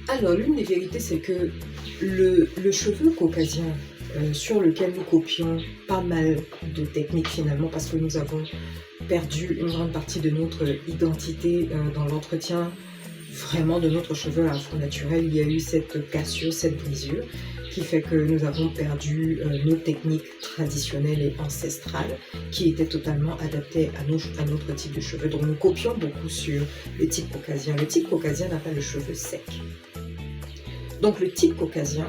Alors, l'une des vérités, c'est que le cheveu caucasien, sur lequel nous copions pas mal de techniques finalement, parce que nous avons perdu une grande partie de notre identité dans l'entretien vraiment de notre cheveu afro naturel. Il y a eu cette cassure, cette brisure, qui fait que nous avons perdu nos techniques traditionnelles et ancestrales, qui étaient totalement adaptées à notre type de cheveux. Donc nous copions beaucoup sur le type caucasien. Le type caucasien n'a pas le cheveu sec. Donc le type caucasien,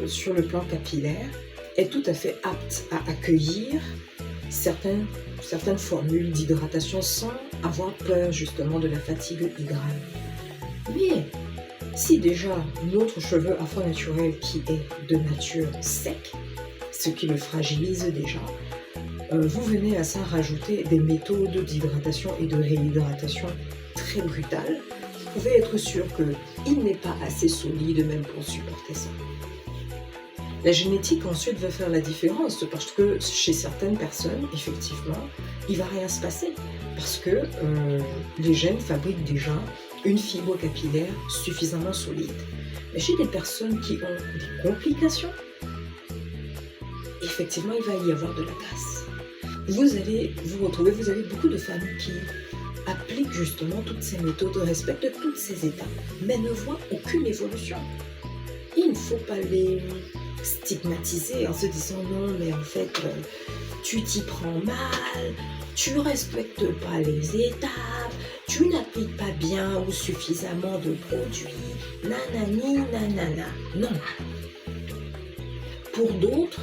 sur le plan capillaire, est tout à fait apte à accueillir certaines formules d'hydratation sans avoir peur justement de la fatigue hydrale. Mais si déjà notre cheveu afro-naturel qui est de nature sec, ce qui le fragilise déjà, vous venez à ça rajouter des méthodes d'hydratation et de réhydratation très brutales, vous pouvez être sûr qu'il n'est pas assez solide même pour supporter ça. La génétique ensuite va faire la différence parce que chez certaines personnes, effectivement, il ne va rien se passer parce que les gènes fabriquent déjà une fibre capillaire suffisamment solide. Mais chez des personnes qui ont des complications, effectivement, il va y avoir de la casse. Vous allez vous retrouver, vous avez beaucoup de femmes qui appliquent justement toutes ces méthodes, respectent toutes ces étapes, mais ne voient aucune évolution. Il ne faut pas les stigmatiser en se disant non mais en fait tu t'y prends mal, tu respectes pas les étapes, tu n'appliques pas bien ou suffisamment de produits, nanani nanana. Non. Pour d'autres,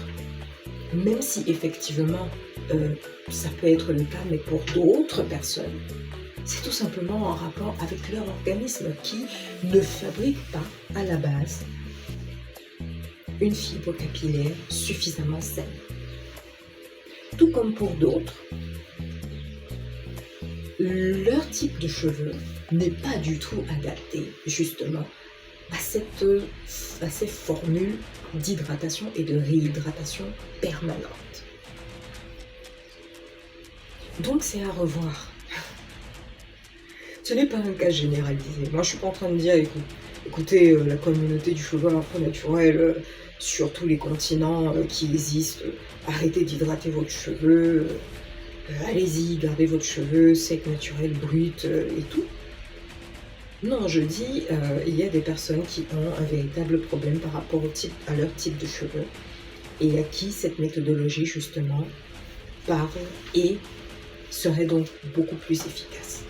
même si effectivement ça peut être le cas, mais pour d'autres personnes, c'est tout simplement en rapport avec leur organisme qui ne fabrique pas à la base une fibre capillaire suffisamment saine. Tout comme pour d'autres, leur type de cheveux n'est pas du tout adapté justement à ces formules d'hydratation et de réhydratation permanente. Donc c'est à revoir. Ce n'est pas un cas généralisé. Moi, je ne suis pas en train de dire, écoutez, la communauté du cheveu afro-naturel sur tous les continents qui existent, arrêtez d'hydrater votre cheveu, allez-y, gardez votre cheveu sec, naturel, brut et tout. Non, je dis, il y a des personnes qui ont un véritable problème par rapport à leur type de cheveux et à qui cette méthodologie, justement, parle et serait donc beaucoup plus efficace.